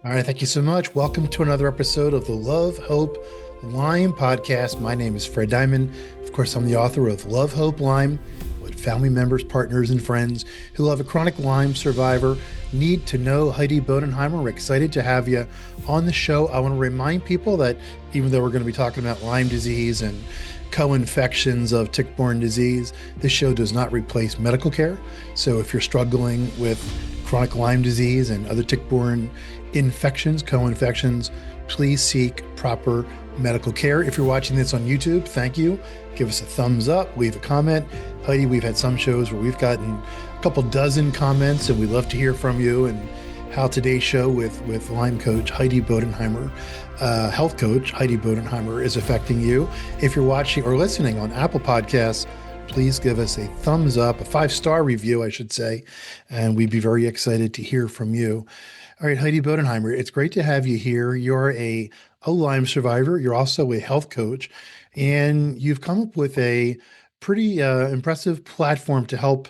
All right, thank you so much. Welcome to another episode of the Love, Hope, Lyme podcast. My name is Fred Diamond. Of course, I'm the author of Love, Hope, Lyme, what family members, partners, and friends who love a chronic Lyme survivor need to know. Heidi Bodenheimer, we're excited to have you on the show. I want to remind people that even though we're going to be talking about Lyme disease and co-infections of tick-borne disease, this show does not replace medical care. So if you're struggling with chronic Lyme disease and other tick-borne infections, co-infections, please seek proper medical care. If you're watching this on YouTube, thank you. Give us a thumbs up, leave a comment. Heidi, we've had some shows where we've gotten a couple dozen comments, and we'd love to hear from you and how today's show with Lyme coach Heidi Bodenheimer, health coach Heidi Bodenheimer, is affecting you. If you're watching or listening on Apple Podcasts, please give us a thumbs up, a 5-star review, I should say, and we'd be very excited to hear from you. All right, Heidi Bodenheimer, it's great to have you here. You're a Lyme survivor. You're also a health coach, and you've come up with a pretty impressive platform to help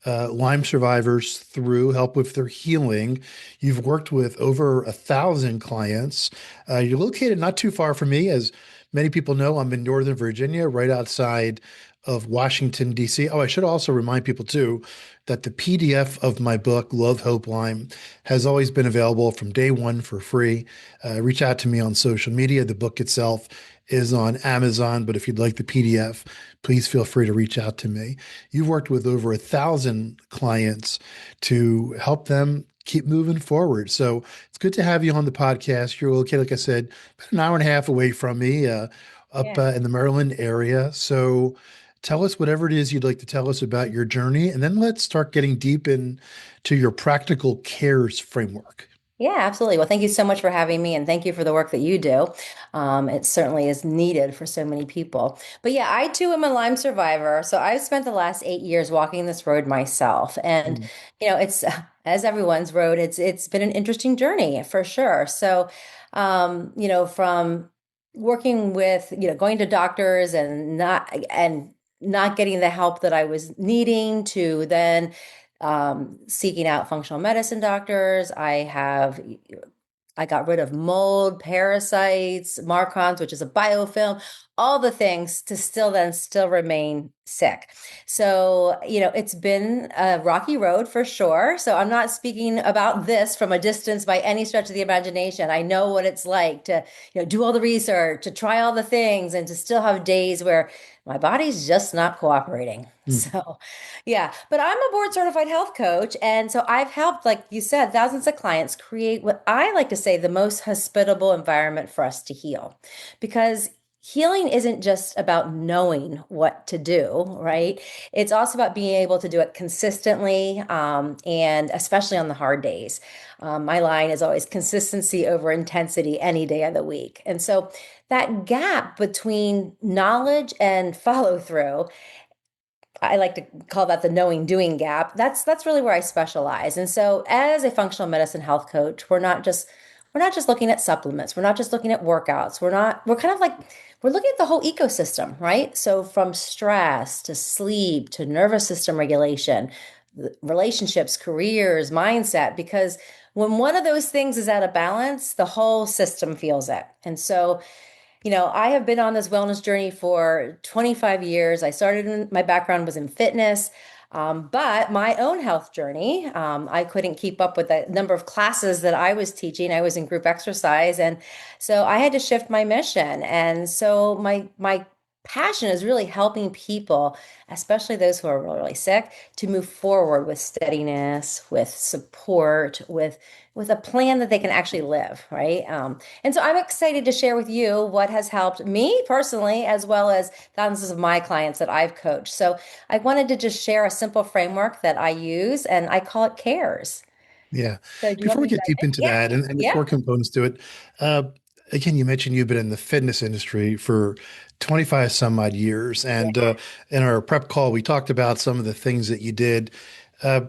Lyme survivors help with their healing. You've worked with over 1,000 clients. You're located not too far from me. As many people know, I'm in Northern Virginia, right outside of Washington, D.C. Oh, I should also remind people, too, that the PDF of my book, Love, Hope, Lyme, has always been available from day one for free. Reach out to me on social media. The book itself is on Amazon, but if you'd like the PDF, please feel free to reach out to me. You've worked with over 1,000 clients to help them keep moving forward. So it's good to have you on the podcast. You're located, like I said, about an hour and a half away from me, up Yeah. in the Maryland area. So tell us whatever it is you'd like to tell us about your journey, and then let's start getting deep into your practical cares framework. Yeah, absolutely. Well, thank you so much for having me, and thank you for the work that you do. It certainly is needed for so many people. But yeah, I too am a Lyme survivor. So I've spent the last 8 years walking this road myself, and Mm. it's as everyone's road. It's been an interesting journey for sure. So, from working with going to doctors and not getting the help that I was needing to then seeking out functional medicine doctors. I got rid of mold, parasites, Marcons, which is a biofilm, all the things to still remain sick. So, it's been a rocky road for sure. So I'm not speaking about this from a distance by any stretch of the imagination. I know what it's like to, do all the research, to try all the things, and to still have days where my body's just not cooperating. Mm. So, yeah, but I'm a board certified health coach. And so I've helped, like you said, thousands of clients create what I like to say the most hospitable environment for us to heal. Because healing isn't just about knowing what to do, right? It's also about being able to do it consistently, and especially on the hard days. My line is always consistency over intensity any day of the week. And so that gap between knowledge and follow through, I like to call that the knowing doing gap. That's really where I specialize. And so as a functional medicine health coach, we're not just looking at supplements. We're not just looking at workouts. We're kind of like we're looking at the whole ecosystem, right? So from stress to sleep to nervous system regulation, relationships, careers, mindset, because when one of those things is out of balance, the whole system feels it. And so I have been on this wellness journey for 25 years. My background was in fitness, but my own health journey, I couldn't keep up with the number of classes that I was teaching. I was in group exercise. And so I had to shift my mission. And so my passion is really helping people, especially those who are really, really sick, to move forward with steadiness, with support, with a plan that they can actually live, right? And so I'm excited to share with you what has helped me personally, as well as thousands of my clients that I've coached. So I wanted to just share a simple framework that I use, and I call it CARES. Yeah. So do you want Before we me to get dive deep in? into Yeah, that and the yeah, core components to it, uh, again, you mentioned you've been in the fitness industry for 25 some odd years. And yeah, in our prep call, we talked about some of the things that you did. Uh,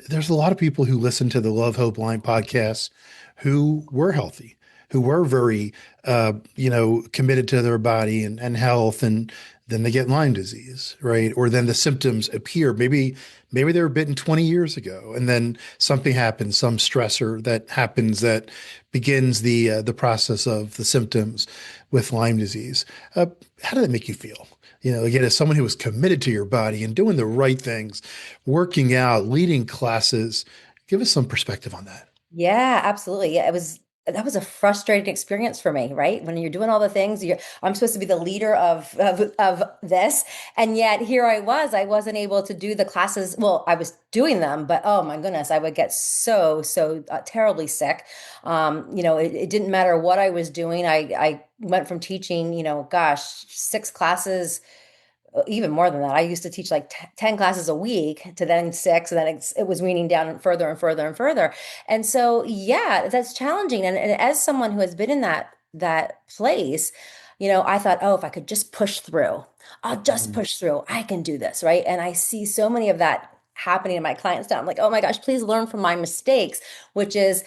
there's a lot of people who listen to the Love, Hope, Line podcast who were healthy, who were very, committed to their body and health. And then they get Lyme disease, right? Or then the symptoms appear. Maybe they were bitten 20 years ago, and then something happens, some stressor that happens that begins the process of the symptoms with Lyme disease. How did that make you feel? Again, as someone who was committed to your body and doing the right things, working out, leading classes, give us some perspective on that. Yeah, absolutely. Yeah, that was a frustrating experience for me, right? When you're doing all the things, I'm supposed to be the leader of this, and yet here I wasn't able to do the classes. Well, I was doing them, but oh my goodness, I would get so terribly sick. It didn't matter what I was doing. I went from teaching, gosh, 6 classes, even more than that. I used to teach like 10 classes a week to then 6, and then it was weaning down further and further and further. And so, yeah, that's challenging. And as someone who has been in that place, I thought, oh, if I could just push through, I'll just Mm. push through. I can do this, right? And I see so many of that happening in my clients now. I'm like, oh my gosh, please learn from my mistakes, which is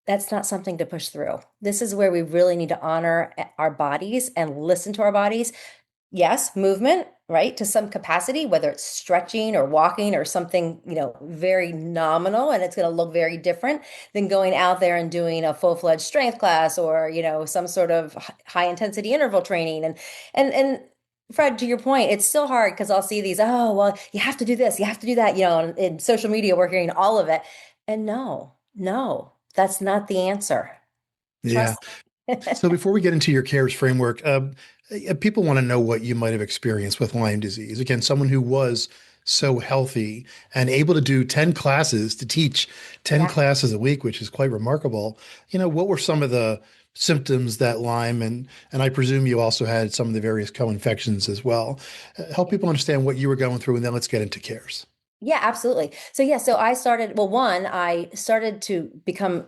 that's not something to push through. This is where we really need to honor our bodies and listen to our bodies. Yes, movement, right, to some capacity, whether it's stretching or walking or something, very nominal, and it's going to look very different than going out there and doing a full-fledged strength class or, some sort of high intensity interval training. And Fred, to your point, it's still hard because I'll see these, oh, well, you have to do this, you have to do that, in social media, we're hearing all of it. And no, no, that's not the answer. Yeah. Trust. So before we get into your CARES framework, people want to know what you might have experienced with Lyme disease. Again, someone who was so healthy and able to do 10 classes to teach 10 Yeah. classes a week, which is quite remarkable. What were some of the symptoms that Lyme and I presume you also had some of the various co-infections as well. Help people understand what you were going through, and then let's get into CARES. Yeah, absolutely. So yeah, so I started to become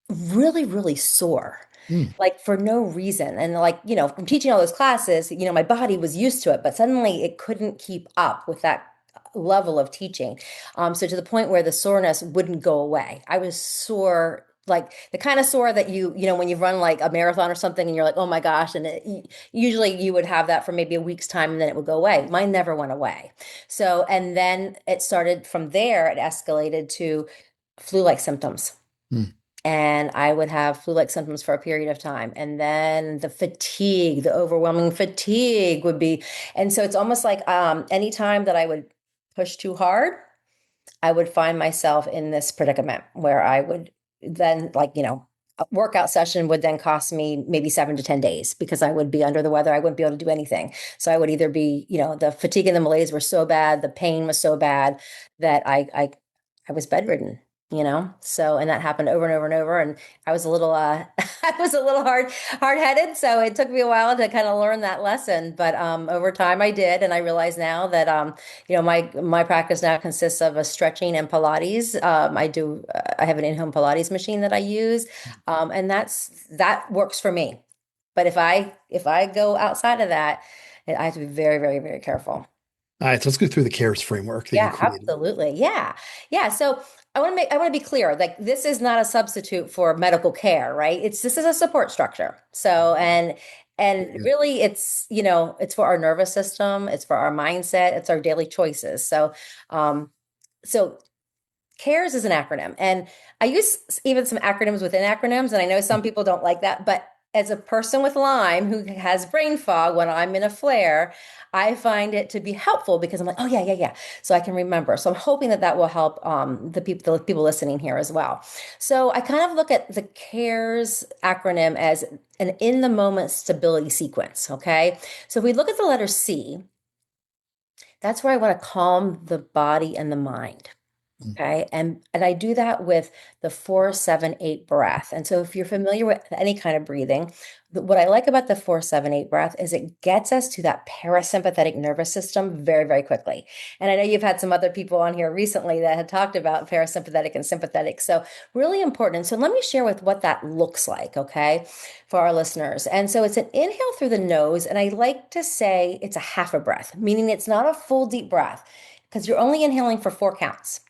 really, really sore, Mm, like for no reason. And like, from teaching all those classes, my body was used to it, but suddenly it couldn't keep up with that level of teaching. So to the point where the soreness wouldn't go away. I was sore, like the kind of sore that when you run like a marathon or something and you're like, oh my gosh. And usually you would have that for maybe a week's time and then it would go away. Mine never went away. So, and then it started from there, it escalated to flu-like symptoms, mm, and I would have flu-like symptoms for a period of time. And then the fatigue, the overwhelming fatigue would be, and so it's almost like anytime that I would push too hard, I would find myself in this predicament where I would then, like, a workout session would then cost me maybe 7 to 10 days because I would be under the weather. I wouldn't be able to do anything. So I would either be, the fatigue and the malaise were so bad, the pain was so bad that I was bedridden. So, and that happened over and over and over. And I was a little, I was a little hard-headed. So it took me a while to kind of learn that lesson. But over time I did. And I realize now that, my practice now consists of a stretching and Pilates. I have an in-home Pilates machine that I use, and that works for me. But if I go outside of that, I have to be very, very, very careful. all right, so let's go through the CARES framework that you Yeah, created. absolutely. Yeah. Yeah. So I want to be clear. Like this is not a substitute for medical care, right? This is a support structure. So, and Yeah. really it's for our nervous system, it's for our mindset, it's our daily choices. Um, so CARES is an acronym, and I use even some acronyms within acronyms, and I know some people don't like that, but as a person with Lyme who has brain fog when I'm in a flare, I find it to be helpful because I'm like, oh yeah, yeah, yeah, so I can remember. So I'm hoping that that will help the people listening here as well. So I kind of look at the CARES acronym as an in the moment stability sequence. Okay, so if we look at the letter C, that's where I want to calm the body and the mind. Mm. Okay. And I do that with the 4-7-8 breath. And so if you're familiar with any kind of breathing, what I like about the 4-7-8 breath is it gets us to that parasympathetic nervous system very, very quickly. And I know you've had some other people on here recently that had talked about parasympathetic and sympathetic. So really important. So let me share with what that looks like, okay, for our listeners. And so it's an inhale through the nose. And I like to say it's a half a breath, meaning it's not a full deep breath because you're only inhaling for 4 counts.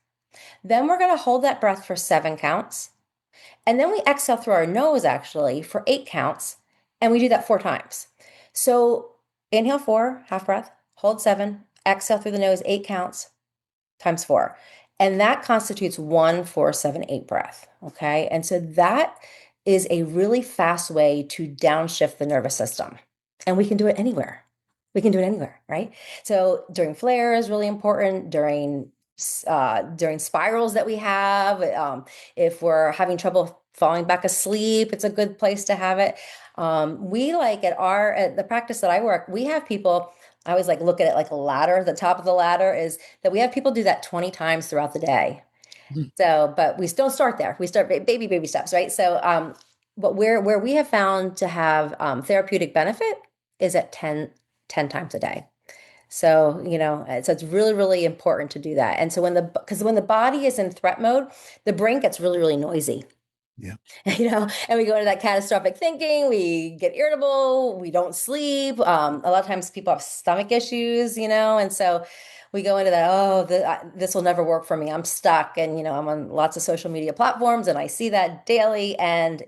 Then we're going to hold that breath for 7 counts. And then we exhale through our nose actually for 8 counts. And we do that 4 times. So Inhale 4, half breath, hold 7, exhale through the nose, 8 counts times 4. And that constitutes 1, 4, 7, 8 breath. Okay. And so that is a really fast way to downshift the nervous system. And we can do it anywhere. We can do it anywhere, right? So during flare is really important, during spirals that we have. If we're having trouble falling back asleep, it's a good place to have it. We like at the practice that I work, we have people. I always like look at it like a ladder. The top of the ladder is that we have people do that 20 times throughout the day. Mhm. So, but we don't start there. We start baby steps, right? So, but where we have found to have therapeutic benefit is at 10 times a day. So, so it's really, really important to do that. And so because when the body is in threat mode, the brain gets really, really noisy. Yeah. And we go into that catastrophic thinking, we get irritable, we don't sleep. A lot of times people have stomach issues, and so we go into that, oh, this will never work for me. I'm stuck. And, I'm on lots of social media platforms and I see that daily. And,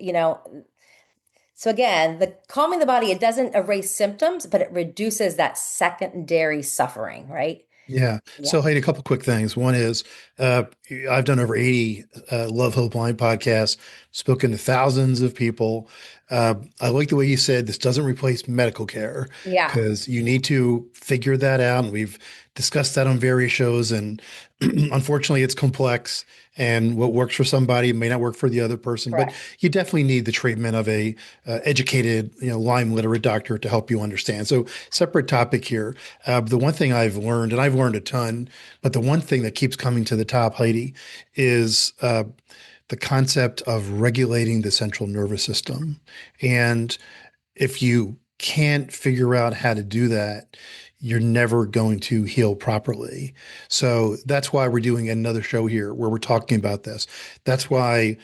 so again, the calming the body, it doesn't erase symptoms, but it reduces that secondary suffering, right? Yeah. Yeah. So, Heidi, a couple quick things. One is uh, I've done over 80 Love Hope Line podcasts, spoken to thousands of people. I like the way you said this doesn't replace medical care Yeah. because you need to figure that out. And we've discussed that on various shows. And unfortunately, it's complex. And what works for somebody may not work for the other person. But Correct. you definitely need the treatment of a educated, Lyme literate doctor to help you understand. So, separate topic here. The one thing I've learned, and I've learned a ton, but the one thing that keeps coming to the top, Heidi, is the concept of regulating the central nervous system. And if you can't figure out how to do that, you're never going to heal properly. So that's why we're doing another show here where we're talking about this. That's why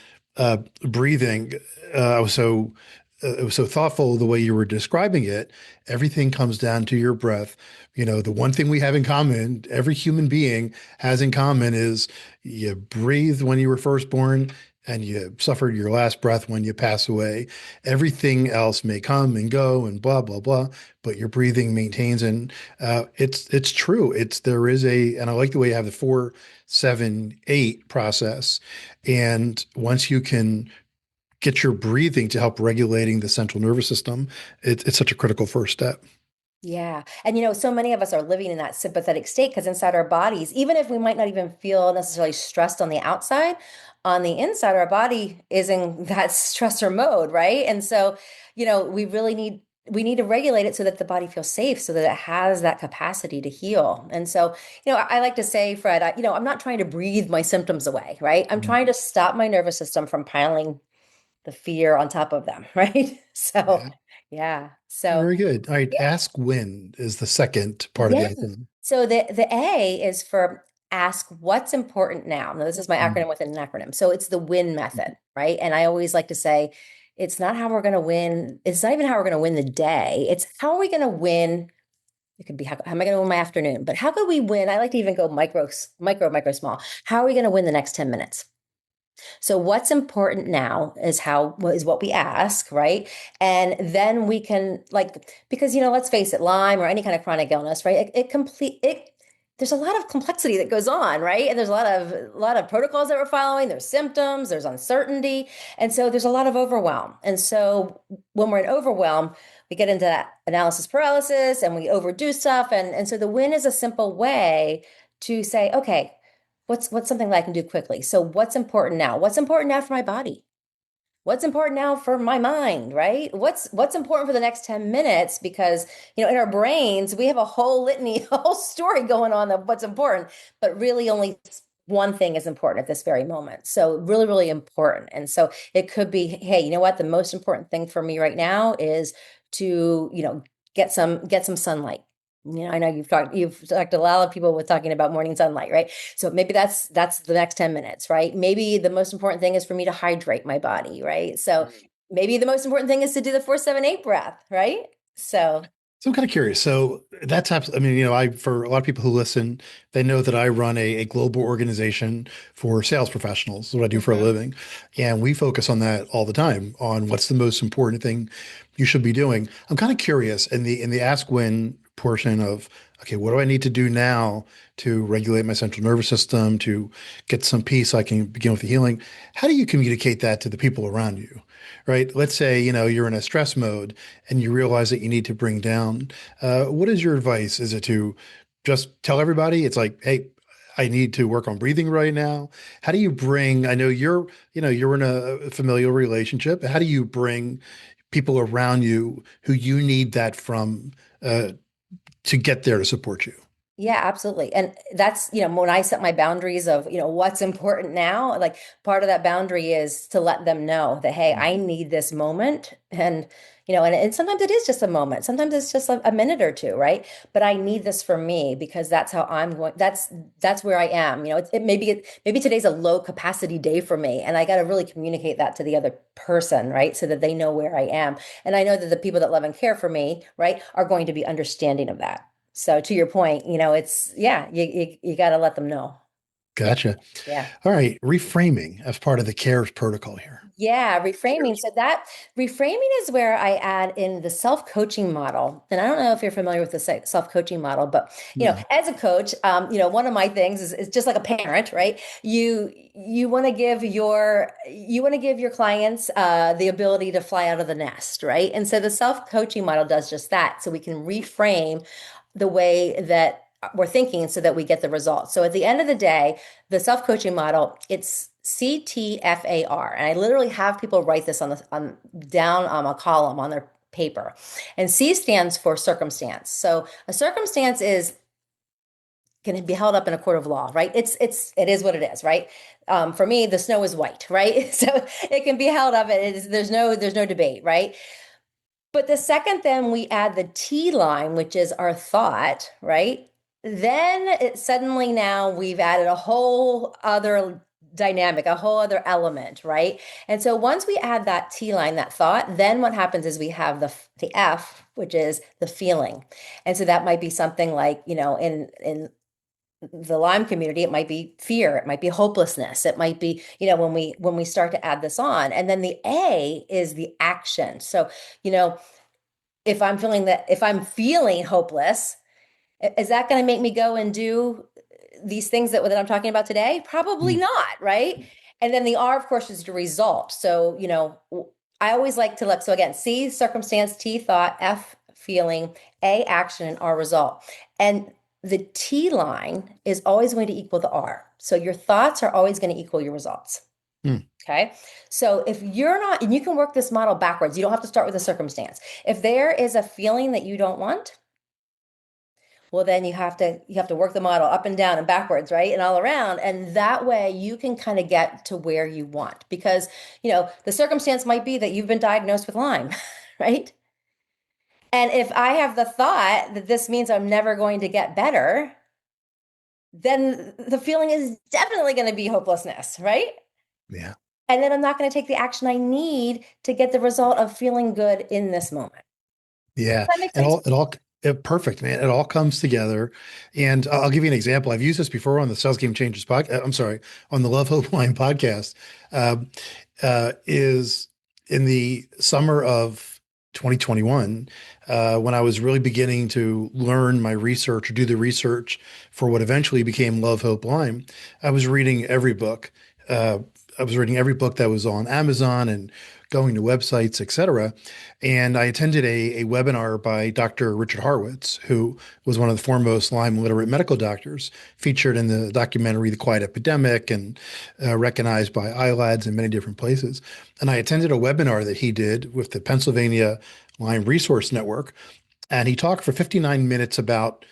breathing, I was so it was so thoughtful the way you were describing it. Everything comes down to your breath. The one thing we have in common, every human being has in common, is you breathed when you were first born and you suffered your last breath when you pass away. Everything else may come and go and blah blah blah, but your breathing maintains. And it's true. There is and I like the way you have the 4-7-8 process. And once you can get your breathing to help regulating the central nervous system, it's such a critical first step. Yeah. And so many of us are living in that sympathetic state because inside our bodies, even if we might not even feel necessarily stressed on the outside, on the inside, our body is in that stressor mode, right? And so, we need to regulate it so that the body feels safe, so that it has that capacity to heal. And so, I like to say, Fred, I'm not trying to breathe my symptoms away, right? I'm Mm. trying to stop my nervous system from piling the fear on top of them, right? So, Yeah, yeah. So, very good. All right, ask when is the second part of the yeah. acronym. So the A is for ask what's important now. Now, this is my Mm. acronym within an acronym. So it's the win method, right? And I always like to say, it's not how we're going to win. It's not even how we're going to win the day. It's how are we going to win? It could be how am I going to win my afternoon? But how could we win? I like to even go micro, small. How are we going to win the next 10 minutes? So what's important now is what we ask, right? And then we can because let's face it, Lyme or any kind of chronic illness, right? There's a lot of complexity that goes on, right? And there's a lot of protocols that we're following, there's symptoms, there's uncertainty, and so there's a lot of overwhelm. And so when we're in overwhelm, we get into that analysis paralysis and we overdo stuff. And so the win is a simple way to say, okay, what's something that I can do quickly? So what's important now? What's important now for my body? What's important now for my mind, right? What's important for the next 10 minutes? Because, in our brains, we have a whole litany, a whole story going on of what's important, but really only one thing is important at this very moment. So really, really important. And so it could be, hey, you know what? The most important thing for me right now is to, get some sunlight. I know you've talked to a lot of people with talking about morning sunlight, right? So maybe that's the next 10 minutes, right? Maybe the most important thing is for me to hydrate my body, right? So maybe the most important thing is to do the 4-7-8 breath, right? So So I'm kind of curious. So that's I mean, for a lot of people who listen, they know that I run a global organization for sales professionals, what I do for a Mhm. living. And we focus on that all the time, on what's the most important thing you should be doing. I'm kind of curious in the ask when portion of, okay, what do I need to do now to regulate my central nervous system, to get some peace so I can begin with the healing? How do you communicate that to the people around you? Right? Let's say, you're in a stress mode and you realize that you need to bring down. What is your advice? Is it to just tell everybody? It's like, hey, I need to work on breathing right now. How do you bring? I know you're in a familial relationship. How do you bring people around you who you need that from uh, to get there to support you? Yeah, absolutely. And that's, when I set my boundaries of, what's important now, like part of that boundary is to let them know that, hey, I need this moment. And sometimes it is just a moment. Sometimes it's just a minute or two, right? But I need this for me because that's how I'm going. That's where I am. Maybe today's a low capacity day for me. And I got to really communicate that to the other person, right? So that they know where I am. And I know that the people that love and care for me, right, are going to be understanding of that. So to your point, it's yeah, you got to let them know. Yeah. Gotcha. Yeah. All right, reframing as part of the CARES protocol here. Yeah, reframing. So that reframing is where I add in the self-coaching model. And I don't know if you're familiar with the self-coaching model, but No. as a coach, one of my things is just like a parent, right? You want to give your clients the ability to fly out of the nest, right? And so the self-coaching model does just that. So we can reframe the way that we're thinking so that we get the results. So at the end of the day, the self-coaching model, it's CTFAR. And I literally have people write this on down on a column on their paper. And C stands for circumstance. So a circumstance is can be held up in a court of law, right? It is what it is, right? For me, the snow is white, right? So it can be held up. There's no debate, right? But the second then we add the T line, which is our thought, right? Then it suddenly now we've added a whole other dynamic, a whole other element, right? And so once we add that T line, that thought, then what happens is we have the F, which is the feeling. And so that might be something like, in the Lyme community, it might be fear, it might be hopelessness, it might be, when we start to add this on. And then the A is the action. So, you know, if I'm feeling hopeless, is that going to make me go and do these things that I'm talking about today? Probably Mm. not, right? And then the R, of course, is the result. So, I always like to look. So again, C, circumstance, T, thought, F, feeling, A, action, and R, result. And the T line is always going to equal the R. So your thoughts are always going to equal your results. Mm. Okay. So if you're not, and you can work this model backwards, you don't have to start with a circumstance. If there is a feeling that you don't want, well, then you have to work the model up and down and backwards, right? And all around. And that way you can kind of get to where you want because, the circumstance might be that you've been diagnosed with Lyme, right? And if I have the thought that this means I'm never going to get better, then the feeling is definitely going to be hopelessness, right? Yeah. And then I'm not going to take the action I need to get the result of feeling good in this moment. Does Yeah, that make sense? perfect, man. It all comes together. And I'll give you an example. I've used this before on the Sales Game Changers podcast. I'm sorry, on the Love Hope Line podcast. Um, is in the summer of 2021, when I was really beginning to learn my research, or do the research for what eventually became Love Hope Lyme. I was reading every book. Uh, I was reading every book that was on Amazon and going to websites, etc. And I attended a webinar by Dr. Richard Horowitz, who was one of the foremost Lyme literate medical doctors, featured in the documentary The Quiet Epidemic and recognized by iLads in many different places. And I attended a webinar that he did with the Pennsylvania Lyme Resource Network. And he talked for 59 minutes about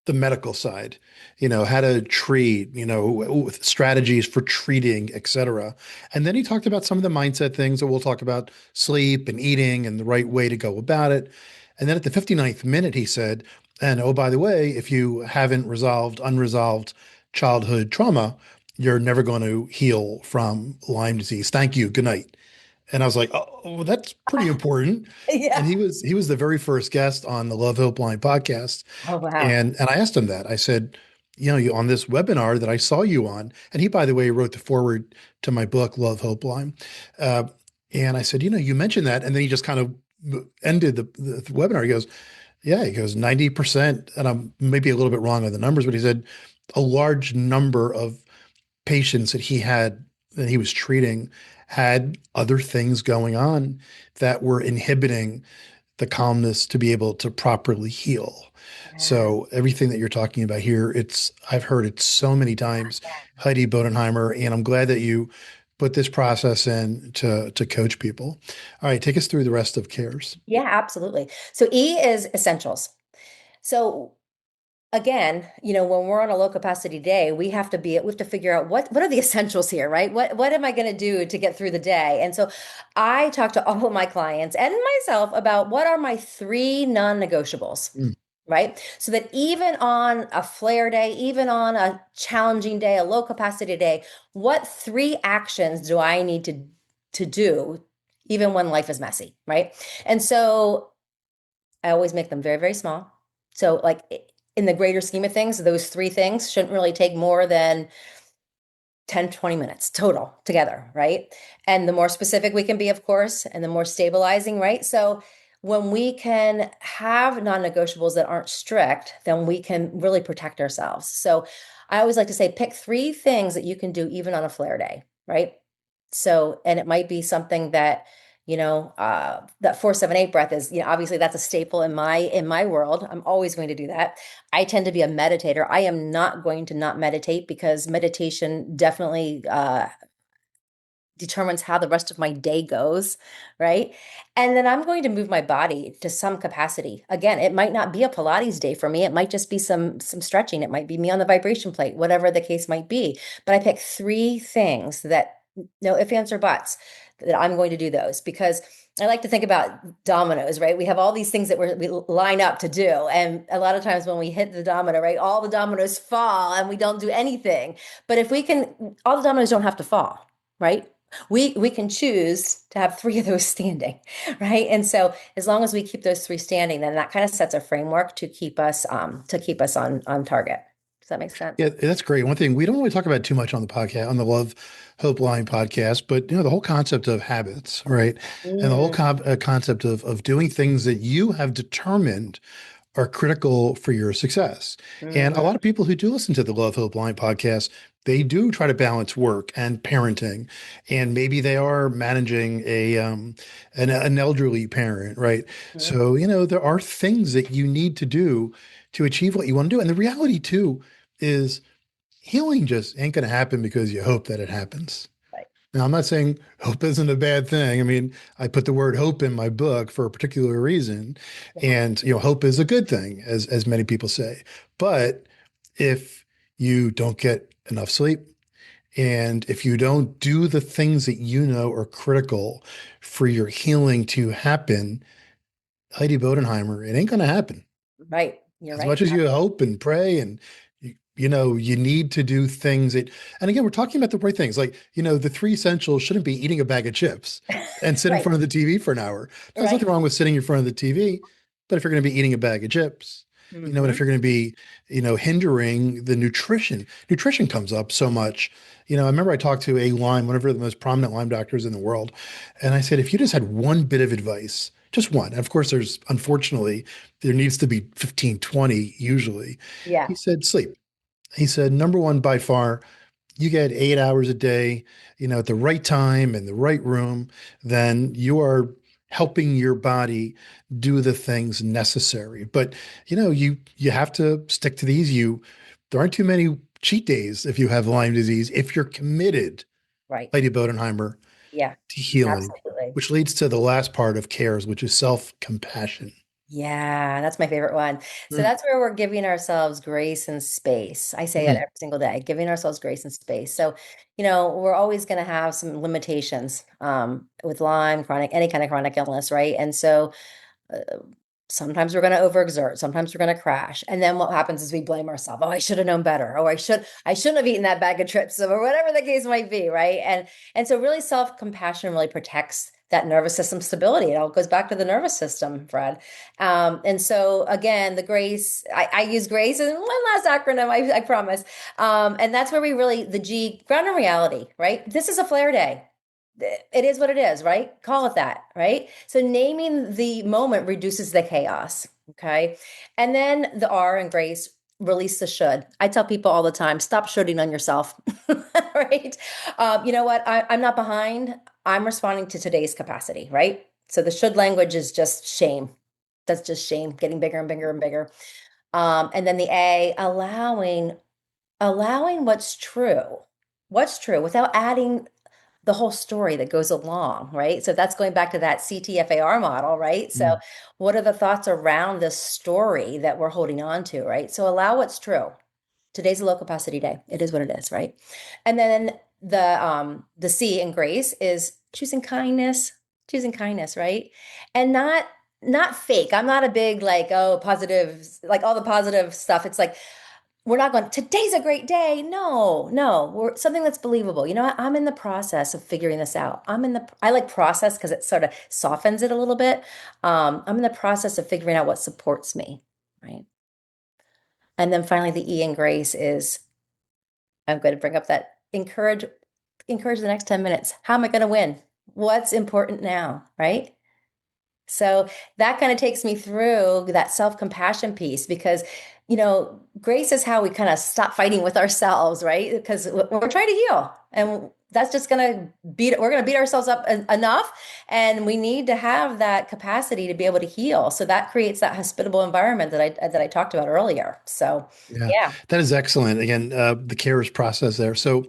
the medical side, how to treat, with strategies for treating, et cetera. And then he talked about some of the mindset things that we'll talk about, sleep and eating and the right way to go about it. And then at the 59th minute, he said, and oh, by the way, if you haven't resolved unresolved childhood trauma, you're never going to heal from Lyme disease. Thank you. Good night. And I was like, oh, well, that's pretty important. And Yeah. he was the very first guest on the Love Hope Line podcast. Oh, wow. And I asked him that. I said, you know, you on this webinar that I saw you on, and he, by the way, wrote the foreword to my book, Love Hope Line. Uh, and I said, you know, you mentioned that, and then he just kind of ended the webinar. He goes, yeah, he goes 90%, and I'm maybe a little bit wrong on the numbers, but he said a large number of patients that he was treating had other things going on that were inhibiting the calmness to be able to properly heal. Yeah. So everything that you're talking about here, I've heard it so many times, Heidi Bodenheimer, and I'm glad that you put this process in to coach people. All right, take us through the rest of cares. Yeah, absolutely. So E is essentials. So again, when we're on a low capacity day, we have to figure out what are the essentials here, right? What am I going to do to get through the day? And so I talk to all of my clients and myself about what are my three non-negotiables, Mm. right? So that even on a flare day, even on a challenging day, a low capacity day, what three actions do I need to do even when life is messy, right? And so I always make them very, very small. So, like in the greater scheme of things, those three things shouldn't really take more than 10, 20 minutes total together, right? And the more specific we can be, of course, and the more stabilizing, right? So, when we can have non negotiables that aren't strict, then we can really protect ourselves. So, I always like to say pick three things that you can do even on a flare day, right? So, and it might be something that, that 4-7-8 breath is, obviously that's a staple in my world. I'm always going to do that. I tend to be a meditator. I am not going to not meditate because meditation definitely determines how the rest of my day goes, right? And then I'm going to move my body to some capacity. Again, it might not be a Pilates day for me. It might just be some stretching. It might be me on the vibration plate, whatever the case might be. But I pick three things that no ifs, ands, or buts that I'm going to do those because I like to think about dominoes, right? We have all these things that we line up to do. And a lot of times when we hit the domino, right, all the dominoes fall and we don't do anything. But if we can, all the dominoes don't have to fall, right? We can choose to have three of those standing, right? And so as long as we keep those three standing, then that kind of sets a framework to keep us on target. Does that make sense? Yeah, that's great. One thing we don't really talk about too much on the podcast, on the Love Hope Line podcast, but you know the whole concept of habits, right? And the whole Mm, concept of doing things that you have determined are critical for your success. And a mhm. lot of people who do listen to the Love Hope Line podcast, they do try to balance work and parenting, and maybe they are managing an elderly parent, right? So you know there are things that you need to do to achieve what you want to do, and the reality too is healing just ain't going to happen because you hope that it happens. Right. Now, I'm not saying hope isn't a bad thing. I mean, I put the word hope in my book for a particular reason, Yeah. and you know, hope is a good thing, as many people say. But if you don't get enough sleep, and if you don't do the things that you know are critical for your healing to happen, Heidi Bodenheimer, it ain't going to happen Right. You're as right. much as you hope and pray and you know you need to do things that, and again we're talking about the right things, like you know the three essentials shouldn't be eating a bag of chips and sit in Right. front of the TV for an hour. Now, there's Right. nothing wrong with sitting in front of the TV, but if you're going to be eating a bag of chips, you know, and if Hmm. you're going to be, you know, hindering the nutrition comes up so much. You know, I remember I talked to a Lyme, one of the most prominent Lyme doctors in the world, and I said, if you just had one bit of advice, just one, and of course there's unfortunately there needs to be 15, 20 usually. Yeah. He said, sleep. He said, number one, by far, you get 8 hours a day, you know, at the right time in the right room, then you are helping your body do the things necessary. But, you know, you have to stick to these. There aren't too many cheat days if you have Lyme disease, if you're committed, Right. Lady Bodenheimer, Yeah. to healing, Absolutely. which leads to the last part of cares, which is self-compassion. Yeah, that's my favorite one. So Mm, that's where we're giving ourselves grace and space. I say it mm, every single day, giving ourselves grace and space. So, we're always going to have some limitations with Lyme, chronic, any kind of chronic illness, right? And so uh, sometimes we're going to overexert, sometimes we're going to crash. And then what happens is we blame ourselves. Oh, I should have known better. Oh, I shouldn't have eaten that bag of chips or whatever the case might be, right? And so really self-compassion really protects that nervous system stability. It all goes back to the nervous system, Fred. And so again, the grace, I use grace and one last acronym, I promise. And that's where we really, the G, ground in reality, right? This is a flare day. It is what it is, right? Call it that, right? So naming the moment reduces the chaos. Okay. And then the R in grace, release the should. I tell people all the time, stop shoulding on yourself. Right. You know what? I'm not behind. I'm responding to today's capacity, right? So the should language is just shame. That's just shame, getting bigger and bigger and bigger. And then the A, allowing what's true without adding the whole story that goes along, right? So that's going back to that CTFAR model, right? So Mm. what are the thoughts around this story that we're holding on to, right? So allow what's true. Today's a low capacity day. It is what it is, right? And then the C in grace is choosing kindness, right? And not fake. I'm not a big like, oh, positive, like all the positive stuff. It's like we're not going, today's a great day. No, no, we're something that's believable. You know what? I'm in the process of figuring this out. I like process because it sort of softens it a little bit. I'm in the process of figuring out what supports me, right? And then finally, the E in grace is I'm going to bring up that encourage the next 10 minutes. How am I going to win? What's important now, right? So that kind of takes me through that self-compassion piece because, grace is how we kind of stop fighting with ourselves, right? Because we're trying to heal and that's just going to we're going to beat ourselves up enough. And we need to have that capacity to be able to heal. So that creates that hospitable environment that I talked about earlier. So Yeah, yeah. that is excellent. Again, the CARES process there. So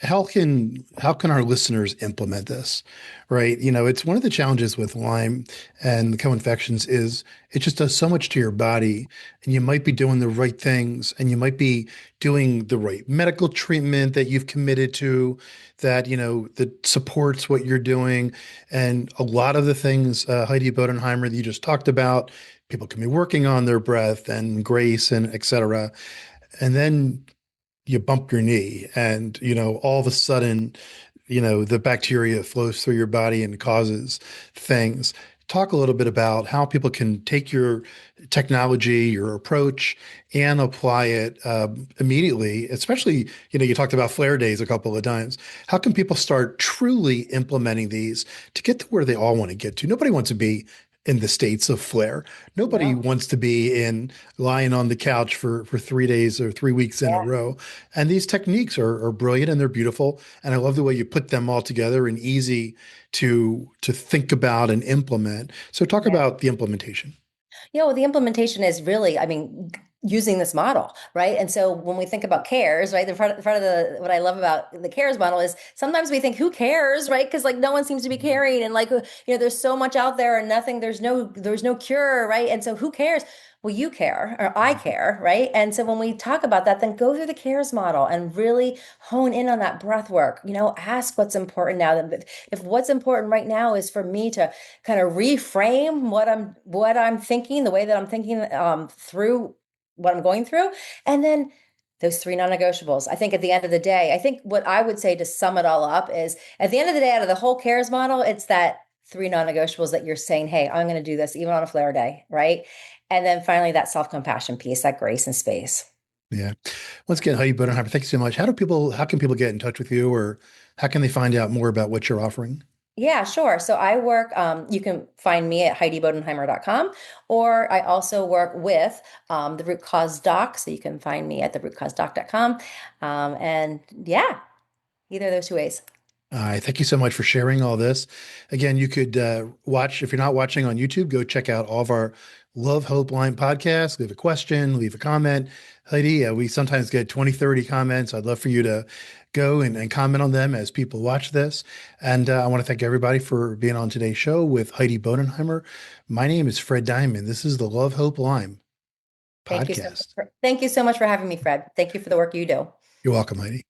how can our listeners implement this, right? It's one of the challenges with Lyme and the co-infections is it just does so much to your body, and you might be doing the right things, and you might be doing the right medical treatment that you've committed to, that supports what you're doing, and a lot of the things Heidi Bodenheimer that you just talked about. People can be working on their breath and grace and et cetera. And then you bump your knee and, all of a sudden, the bacteria flows through your body and causes things. Talk a little bit about how people can take your technology, your approach, and apply it immediately. Especially, you talked about flare days a couple of times. How can people start truly implementing these to get to where they all want to get to? Nobody wants to be in the states of flare. Nobody No. wants to be in lying on the couch for 3 days or 3 weeks in a Yeah. row. And these techniques are brilliant and they're beautiful. And I love the way you put them all together and easy to think about and implement. So talk Yeah. about the implementation. Well, the implementation is really, I mean, using this model, right? And so when we think about cares, right, the front of what I love about the cares model is sometimes we think, who cares, right? Because like no one seems to be caring, and like there's so much out there, and nothing, there's no cure, right? And so who cares? Well, you care, or I care, right? And so when we talk about that, then go through the cares model and really hone in on that breath work. Ask what's important now. If what's important right now is for me to kind of reframe what I'm thinking, the way that I'm thinking through what I'm going through, and then those three non-negotiables. I think at the end of the day, I think what I would say to sum it all up is at the end of the day, out of the whole cares model, it's that three non-negotiables that you're saying, hey, I'm going to do this even on a flare day, right? And then finally that self-compassion piece, that grace and space. Yeah. Once again, Heidi Bodenheimer, thanks so much. How can people get in touch with you, or how can they find out more about what you're offering? Yeah, sure. So I work, you can find me at HeidiBodenheimer.com, or I also work with the Root Cause Doc. So you can find me at therootcausedoc.com. And yeah, either of those two ways. All right. Thank you so much for sharing all this. Again, you could watch, if you're not watching on YouTube, go check out all of our Love, Hope, Line podcasts. Leave a question, leave a comment. Heidi, we sometimes get 20, 30 comments. I'd love for you to go and comment on them as people watch this. And I want to thank everybody for being on today's show with Heidi Bodenheimer. My name is Fred Diamond. This is the Love, Hope, Lyme Thank you so much podcast. thank you so much for having me, Fred. Thank you for the work you do. You're welcome, Heidi.